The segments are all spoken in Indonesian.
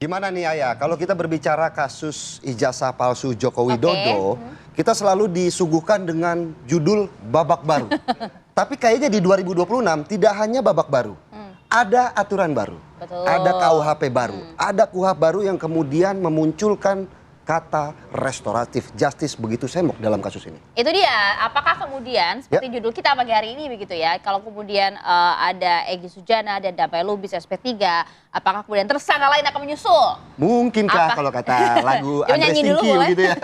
Gimana nih Ayah, kalau kita berbicara kasus ijazah palsu Joko Widodo, kita selalu disuguhkan dengan judul babak baru. Tapi kayaknya di 2026 tidak hanya babak baru, ada aturan baru, ada KUHP baru, ada KUHP baru yang kemudian memunculkan kata restoratif justice begitu semok dalam kasus ini. Itu dia, apakah kemudian seperti judul kita pagi hari ini begitu ya, kalau kemudian ada Egy Sujana dan Damai Lubis SP3, apakah kemudian tersangka lain akan menyusul? Mungkinkah kalau kata lagu Andres Tingkil gitu ya.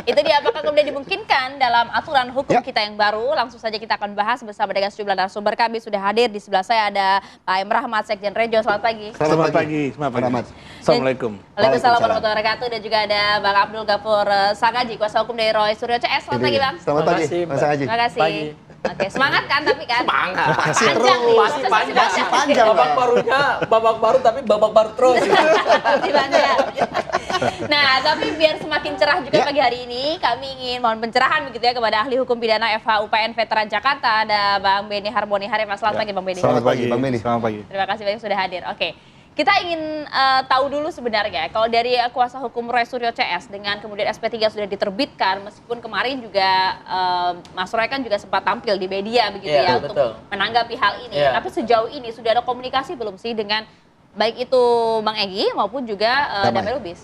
Itu dia, apakah kemudian dimungkinkan dalam aturan hukum kita yang baru? Langsung saja kita akan bahas bersama dengan sejumlah narasumber. Kami sudah hadir, di sebelah saya ada Pak M. Rahmat, Sekjen Rejo. Selamat pagi. Selamat pagi. Assalamualaikum. Waalaikumsalam warahmatullahi wabarakatuh. Dan juga ada Bang Abdul Ghafur Sangaji, kuasa hukum dari Roy Suryo CS. Selamat pagi Bang. Selamat pagi Bang Sangaji. Terima kasih. Oke, semangat kan tapi kan? Semangat. Masih Panjang nih, terus. masih panjang. Babak baru tapi babak baru terus. Nah, tapi biar semakin cerah juga pagi hari ini, kami ingin mohon pencerahan begitu ya kepada ahli hukum pidana FH UPN Veteran Jakarta, ada Bang Beni Harmoni Harif. Selamat pagi Bang Beni. Selamat pagi Bang Beni. Selamat pagi. Terima kasih banyak sudah hadir. Oke. Kita ingin tahu dulu sebenarnya, kalau dari kuasa hukum Roy Suryo CS dengan kemudian SP3 sudah diterbitkan, meskipun kemarin juga Mas Roy kan juga sempat tampil di media begitu ya untuk menanggapi hal ini. Tapi sejauh ini sudah ada komunikasi belum sih dengan baik itu Bang Egy maupun juga Damai Lubis?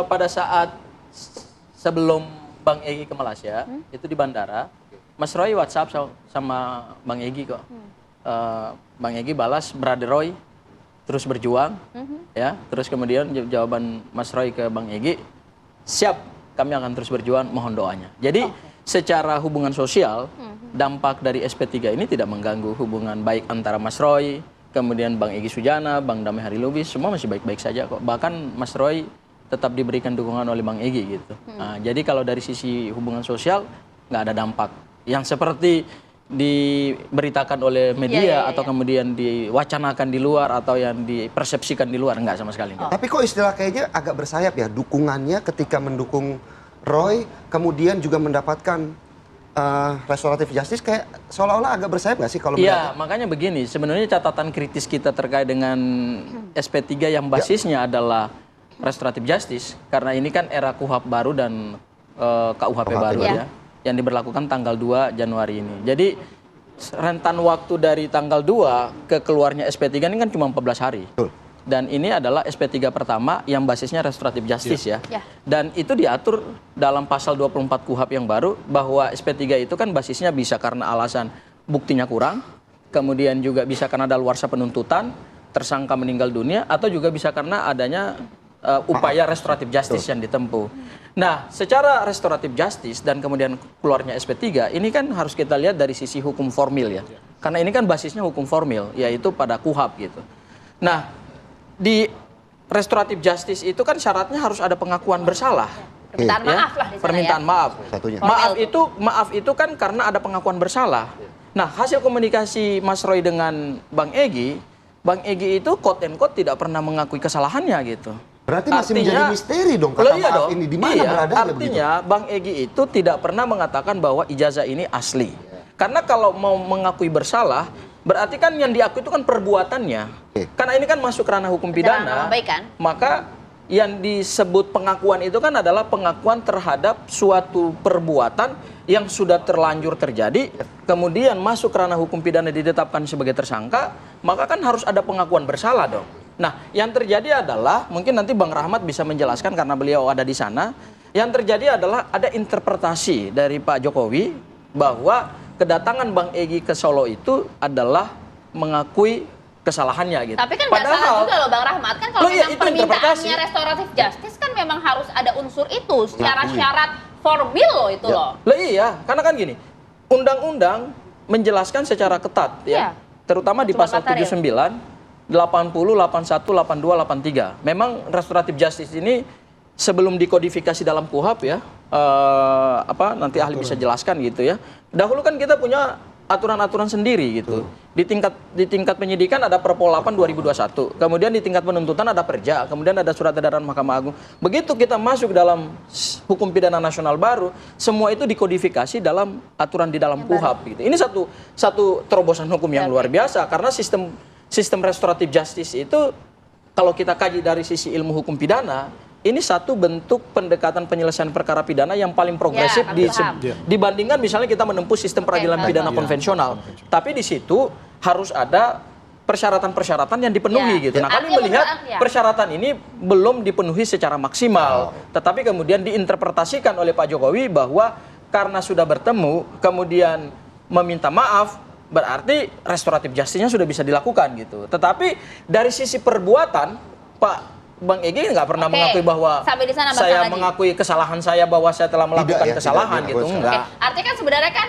Pada saat sebelum Bang Egy ke Malaysia, itu di bandara, Mas Roy WhatsApp sama Bang Egy kok. Bang Egy balas, Brother Roy, terus berjuang, ya. Terus kemudian jawaban Mas Roy ke Bang Egy, siap, kami akan terus berjuang, mohon doanya. Jadi secara hubungan sosial, dampak dari SP3 ini tidak mengganggu hubungan baik antara Mas Roy, kemudian Bang Egy Sujana, Bang Damai Hari Lubis, semua masih baik-baik saja kok. Bahkan Mas Roy tetap diberikan dukungan oleh Bang Egy gitu. Nah, jadi kalau dari sisi hubungan sosial, nggak ada dampak. Yang seperti diberitakan oleh media atau kemudian diwacanakan di luar atau yang dipersepsikan di luar, enggak sama sekali. Tapi kok istilah kayaknya agak bersayap ya, dukungannya ketika mendukung Roy kemudian juga mendapatkan restoratif justice, kayak seolah-olah agak bersayap nggak sih kalau Iya, makanya begini, sebenarnya catatan kritis kita terkait dengan SP3 yang basisnya adalah restoratif justice, karena ini kan era KUHP baru dan KUHP baru ya, yang diberlakukan tanggal 2 Januari ini. Jadi rentan waktu dari tanggal 2 ke keluarnya SP3 ini kan cuma 14 hari. Betul. Dan ini adalah SP3 pertama yang basisnya restoratif justice ya. Dan itu diatur dalam pasal 24 KUHP yang baru, bahwa SP3 itu kan basisnya bisa karena alasan buktinya kurang, kemudian juga bisa karena ada luarsa penuntutan, tersangka meninggal dunia, atau juga bisa karena adanya upaya restoratif justice yang ditempuh. Nah, secara restoratif justice dan kemudian keluarnya SP3, ini kan harus kita lihat dari sisi hukum formil ya. Karena ini kan basisnya hukum formil, yaitu pada KUHP gitu. Nah, di restoratif justice itu kan syaratnya harus ada pengakuan bersalah. Permintaan maaf lah di sana. Permintaan maaf. Satunya. Maaf itu kan karena ada pengakuan bersalah. Nah, hasil komunikasi Mas Roy dengan Bang Egy itu quote and quote tidak pernah mengakui kesalahannya gitu. Berarti masih menjadi misteri dong kata maaf ini, di mana beradanya begitu? Artinya Bang Egy itu tidak pernah mengatakan bahwa ijazah ini asli. Karena kalau mau mengakui bersalah, berarti kan yang diakui itu kan perbuatannya. Karena ini kan masuk ranah hukum pidana, maka yang disebut pengakuan itu kan adalah pengakuan terhadap suatu perbuatan yang sudah terlanjur terjadi, kemudian masuk ranah hukum pidana ditetapkan sebagai tersangka, maka kan harus ada pengakuan bersalah dong. Nah, yang terjadi adalah, mungkin nanti Bang Rahmat bisa menjelaskan karena beliau ada di sana, yang terjadi adalah ada interpretasi dari Pak Jokowi bahwa kedatangan Bang Egy ke Solo itu adalah mengakui kesalahannya gitu. Tapi kan nggak salah juga loh Bang Rahmat, kan kalau memang permintaannya restoratif justice kan memang harus ada unsur itu secara syarat formil loh itu loh. Iya, karena kan gini, undang-undang menjelaskan secara ketat ya, terutama di pasal 79, 80, 81, 82, 83. Memang restoratif justice ini sebelum dikodifikasi dalam KUHP ya, nanti ahli bisa jelaskan gitu ya. Dahulu kan kita punya aturan-aturan sendiri gitu. Di tingkat penyidikan ada Perpol 8 2021. Kemudian di tingkat penuntutan ada Perja, kemudian ada surat edaran Mahkamah Agung. Begitu kita masuk dalam hukum pidana nasional baru, semua itu dikodifikasi dalam aturan di dalam KUHP gitu. Ini satu terobosan hukum yang luar biasa, karena sistem restoratif justice itu kalau kita kaji dari sisi ilmu hukum pidana, ini satu bentuk pendekatan penyelesaian perkara pidana yang paling progresif Ya, kami paham. dibandingkan misalnya kita menempuh sistem peradilan betul. pidana konvensional. Tapi di situ harus ada persyaratan-persyaratan yang dipenuhi Ya. gitu. Nah, kami Artinya melihat ya. persyaratan ini belum dipenuhi secara maksimal. Tetapi kemudian diinterpretasikan oleh Pak Jokowi bahwa karena sudah bertemu, kemudian meminta maaf, berarti restoratif justice-nya sudah bisa dilakukan gitu. Tetapi dari sisi perbuatan, Pak Bang Egy nggak pernah Oke, mengakui bahwa sampai di sana, Bang saya Haji. mengakui kesalahan saya bahwa saya telah melakukan Tidak ya, kesalahan tidak gitu. diakui. Enggak. Oke, artinya kan sebenarnya kan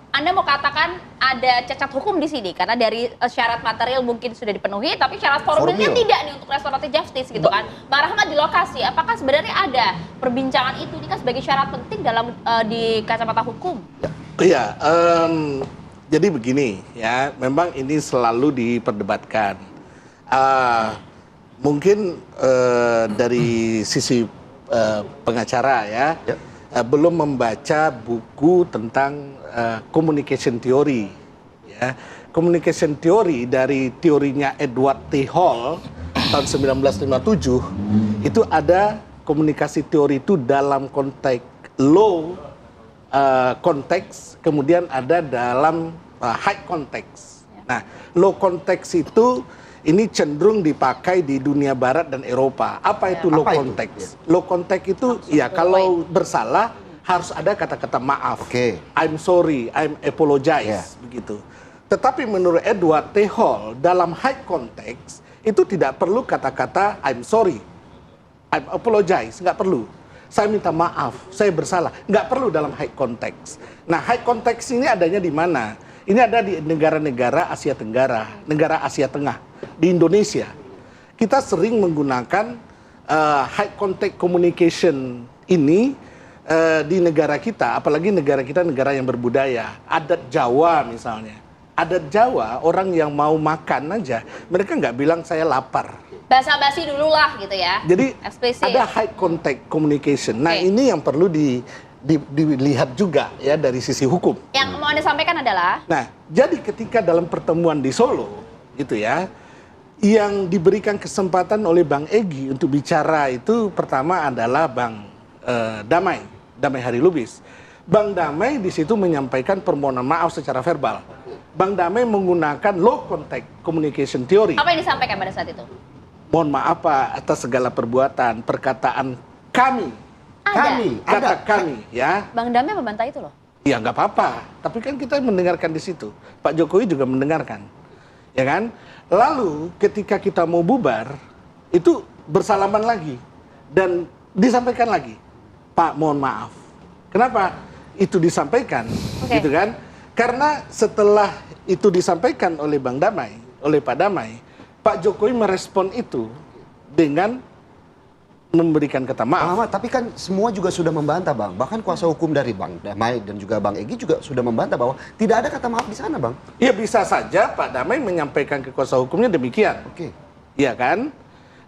Anda mau katakan ada cacat hukum di sini karena dari syarat material mungkin sudah dipenuhi, tapi syarat formilnya Formil. tidak nih untuk restoratif justice gitu kan. Bang Rahmat di lokasi, apakah sebenarnya ada perbincangan itu ini kan sebagai syarat penting dalam di kacamata hukum? Iya, jadi begini ya, memang ini selalu diperdebatkan. Mungkin dari sisi pengacara ya, belum membaca buku tentang communication theory. Ya. Communication theory dari teorinya Edward T. Hall tahun 1957 itu ada komunikasi teori itu dalam konteks law konteks, kemudian ada dalam high konteks. Nah, low konteks itu ini cenderung dipakai di dunia barat dan Eropa. Apa itu low Apa itu? konteks? Low konteks itu ya kalau bersalah harus ada kata-kata maaf. Oke. I'm sorry, I'm apologize, begitu. Tetapi menurut Edward T. Hall dalam high konteks itu tidak perlu kata-kata I'm sorry, I'm apologize, nggak perlu. Saya minta maaf, saya bersalah. Nggak perlu dalam high context. Nah, high context ini adanya di mana? Ini ada di negara-negara Asia Tenggara, negara Asia Tengah, di Indonesia. Kita sering menggunakan high context communication ini di negara kita, apalagi negara kita negara yang berbudaya. Adat Jawa misalnya. Adat Jawa, orang yang mau makan aja, mereka nggak bilang saya lapar. Basa-basi dulu lah gitu ya. Jadi eksplisit. ada high contact communication. Nah, Oke. ini yang perlu dilihat juga ya dari sisi hukum. Yang mau Anda sampaikan adalah Nah, jadi ketika dalam pertemuan di Solo gitu ya, yang diberikan kesempatan oleh Bang Egy untuk bicara itu pertama adalah Bang Damai Hari Lubis. Bang Damai di situ menyampaikan permohonan maaf secara verbal. Bang Damai menggunakan low contact communication theory. apa yang disampaikan pada saat itu? Mohon maaf Pak atas segala perbuatan, perkataan kami, kata kami, ya. Bang Damai membantah itu loh. Ya nggak apa-apa, tapi kan kita mendengarkan di situ. Pak Jokowi juga mendengarkan, ya kan? Lalu ketika kita mau bubar, itu bersalaman lagi dan disampaikan lagi, Pak mohon maaf. Kenapa itu disampaikan, Oke. gitu kan? Karena setelah itu disampaikan oleh Bang Damai, oleh Pak Damai, Pak Jokowi merespon itu dengan memberikan kata Bang maaf. Ahmad, tapi kan semua juga sudah membantah, Bang. Bahkan kuasa hukum dari Bang Damai dan juga Bang Egy juga sudah membantah bahwa tidak ada kata maaf di sana, Bang. Ya bisa saja Pak Damai menyampaikan ke kuasa hukumnya demikian. Oke. Iya kan?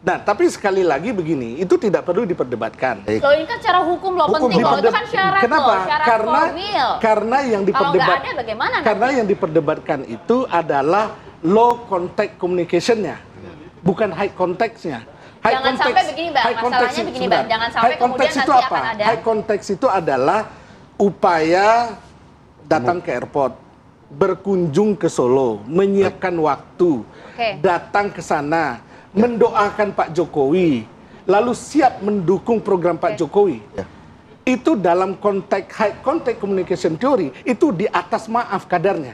Nah, tapi sekali lagi begini, itu tidak perlu diperdebatkan. Baik. Loh ini kan secara hukum loh Hukum penting loh. Itu Diperdeb- kan syarat Kenapa? loh, syarat Karena formil. karena yang Kalau nggak ada bagaimana karena nanti? yang diperdebatkan itu adalah low contact communication-nya, bukan high context-nya. Jangan sampai begini, Bang. high context Masalahnya begini, Bang. Jangan sampai high context kemudian itu nanti apa? akan ada- High context itu adalah upaya datang ke airport, berkunjung ke Solo, menyiapkan waktu, Oke. datang ke sana, mendoakan Pak Jokowi, lalu siap mendukung program Pak Jokowi. Ya. Itu dalam konteks high contact communication theory itu di atas maaf kadarnya.